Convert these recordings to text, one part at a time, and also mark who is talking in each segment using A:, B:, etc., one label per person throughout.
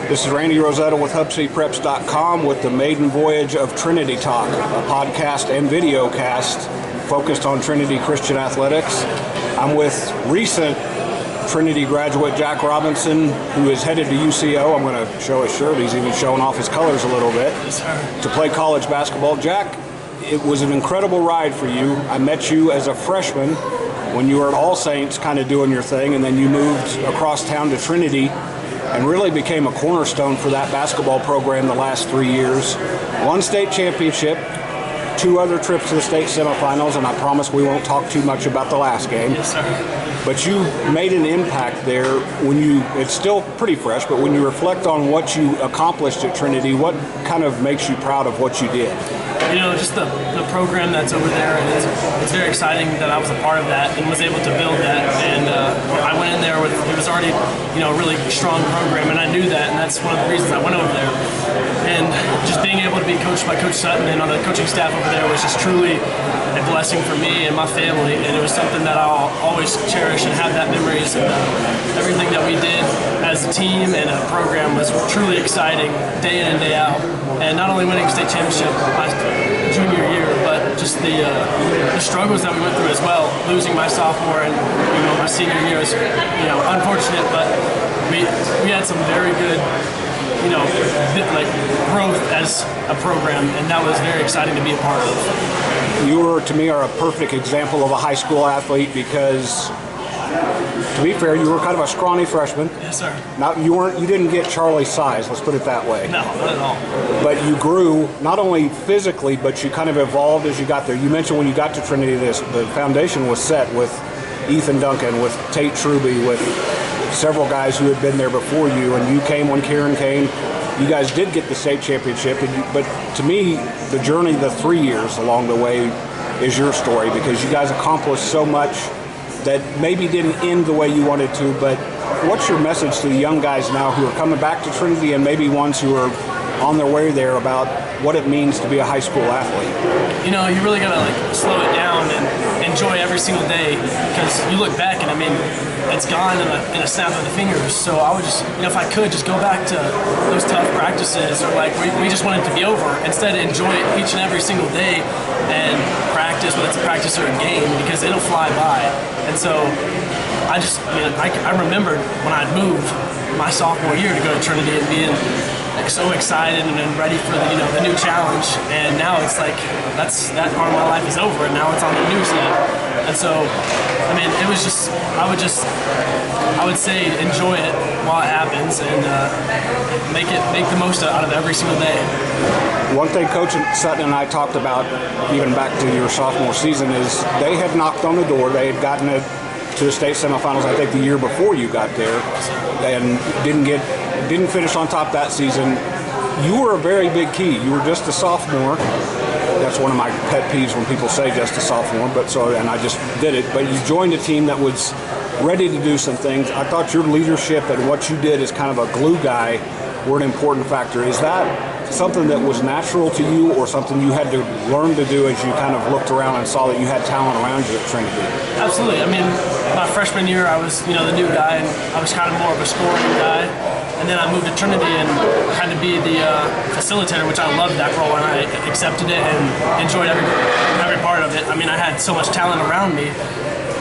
A: This is Randy Rosetta with HubCityPreps.com with the maiden voyage of Trinity Talk, a podcast and video cast focused on Trinity Christian athletics. I'm with recent Trinity graduate Jack Robinson, who is headed to UCO. I'm going to show his shirt. He's even showing off his colors a little bit to play college basketball. Jack, it was an incredible ride for you. I met you as a freshman when you were at All Saints kind of doing your thing, and then you moved across town to Trinity and really became a cornerstone for that basketball program the last 3 years. One state championship, 2 other trips to the state semifinals, and I promise we won't talk too much about the last game.
B: Yes, sir.
A: But you made an impact there it's still pretty fresh, but when you reflect on what you accomplished at Trinity, what kind of makes you proud of what you did?
B: You know, just the program that's over there, and it's very exciting that I was a part of that and was able to build that. And I went in there with, it was already, a really strong program, and I knew that, and that's one of the reasons I went over there. And just being able to be coached by Coach Sutton and on the coaching staff over there was just truly a blessing for me and my family, and it was something that I'll always cherish and have that memories. And everything that we did as a team and a program was truly exciting day in and day out. And not only winning state championship my junior year, but just the struggles that we went through as well. Losing my sophomore and my senior year is unfortunate, but we had some very good growth as a program, and that was very exciting to be a part of.
A: You, to me, are a perfect example of a high school athlete because, to be fair, you were kind of a scrawny freshman.
B: Yes, sir.
A: Now, you didn't get Charlie's size, let's put it that way.
B: No, not at all.
A: But you grew not only physically, but you kind of evolved as you got there. You mentioned when you got to Trinity, the foundation was set with Ethan Duncan, with Tate Truby, with several guys who had been there before you, and you came when Karen came. You guys did get the state championship, but to me, the journey, the 3 years along the way is your story, because you guys accomplished so much that maybe didn't end the way you wanted to. But what's your message to the young guys now who are coming back to Trinity, and maybe ones who are on their way there, about what it means to be a high school athlete?
B: You really gotta slow it down and enjoy every single day, because you look back and it's gone in a snap of the fingers. So I would just, if I could, just go back to those tough practices, or we just want it to be over. Instead, enjoy it each and every single day and practice, whether it's a practice or a game, because it'll fly by. And so I remembered when I'd moved my sophomore year to go to Trinity and being so excited and ready for the new challenge, and now it's that part of my life is over, and now it's on the new side. And so it was just I would say enjoy it while it happens, and make the most out of every single day.
A: One thing Coach Sutton and I talked about, even back to your sophomore season, is they had knocked on the door. They had gotten to the state semifinals, I think, the year before you got there, and didn't finish on top that season. You were a very big key. You were just a sophomore. That's one of my pet peeves when people say just a sophomore, and I just did it. But you joined a team that was ready to do some things. I thought your leadership and what you did as kind of a glue guy were an important factor. Is that something that was natural to you, or something you had to learn to do as you kind of looked around and saw that you had talent around you at Trinity?
B: Absolutely. My freshman year, I was the new guy, and I was kind of more of a scoring guy. And then I moved to Trinity and had to be the facilitator, which I loved that role, and I accepted it and enjoyed every part of it. I had so much talent around me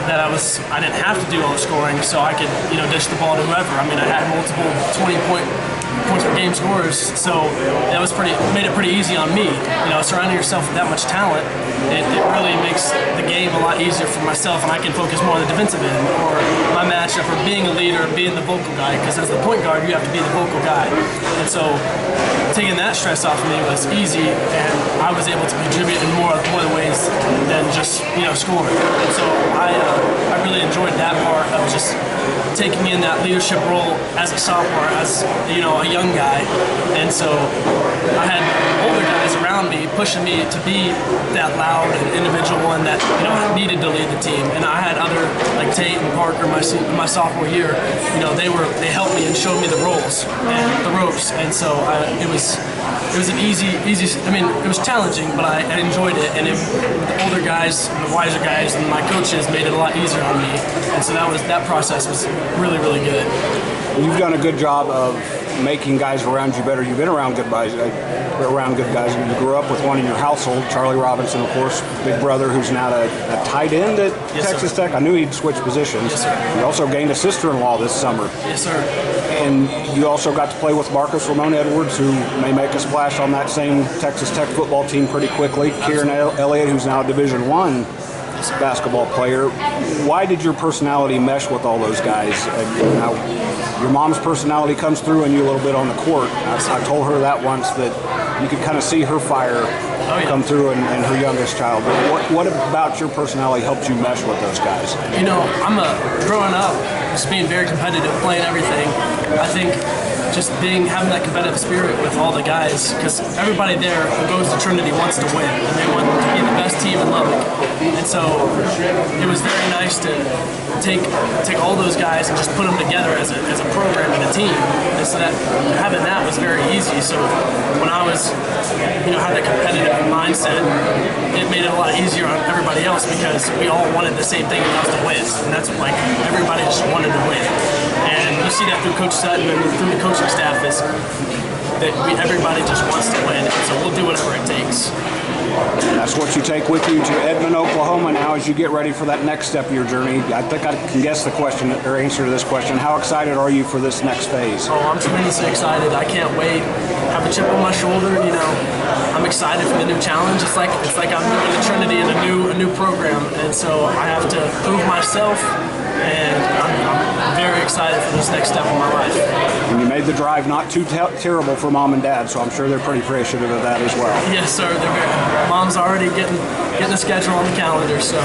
B: that I didn't have to do all the scoring, so I could dish the ball to whoever. I had multiple 20-points per game scores, so that made it pretty easy on me. Surrounding yourself with that much talent, it really makes the game a lot easier for myself, and I can focus more on the defensive end, or my matchup, or being a leader, or being the vocal guy, because as the point guard, you have to be the vocal guy. And so taking that stress off of me was easy, and I was able to contribute in more the ways than just scoring. And so I really enjoyed that part of just taking in that leadership role as a sophomore, as a young guy. And so I had older guys around me pushing me to be that loud and individual one that needed to lead the team. And I had other, like Tate and Parker, my sophomore year, they helped me and showed me the roles and the ropes. And so it was an easy. It was challenging, but I enjoyed it. And the older guys, the wiser guys, and my coaches made it a lot easier on me. And so that process was really, really good.
A: You've done a good job of making guys around you better. You've been around good guys. You grew up with one in your household, Charlie Robinson, of course, big brother, who's now a tight end at Texas Tech. I knew he'd switch positions.
B: Yes, sir.
A: You also gained a sister-in-law this summer.
B: Yes, sir.
A: And you also got to play with Marcus Ramon Edwards, who may make a splash on that same Texas Tech football team pretty quickly. Kieran Elliott, who's now a Division I basketball player. Why did your personality mesh with all those guys? Now, your mom's personality comes through in you a little bit on the court. I told her that once, that you could kind of see her fire come through in her youngest child. But what about your personality helped you mesh with those guys?
B: You know, growing up, just being very competitive, playing everything. I think just having that competitive spirit with all the guys, because everybody there who goes to Trinity wants to win, and they want to be the best team in Lubbock. And so it was very nice to take all those guys and just put them together as a program and a team. And so that having that was very easy. So when I was, had that competitive mindset, it made it a lot easier on everybody else, because we all wanted the same thing, and that was to win. And that's like everybody just wanted to win. And you see that through Coach Sutton and through the coaching staff, is that everybody just wants to win. So we'll do whatever it takes.
A: That's what you take with you to Edmond, Oklahoma now as you get ready for that next step of your journey. I think I can guess the question or answer to this question. How excited are you for this next phase?
B: Oh, I'm tremendously excited. I can't wait. Have a chip on my shoulder. I'm excited for the new challenge. It's like I'm moving to Trinity in a new program, and so I have to prove myself. And I'm very excited for this next step in my life.
A: And you made the drive not too terrible for Mom and Dad, so I'm sure they're pretty appreciative of that as well.
B: Yes, sir. Mom's already getting a schedule on the calendar, so.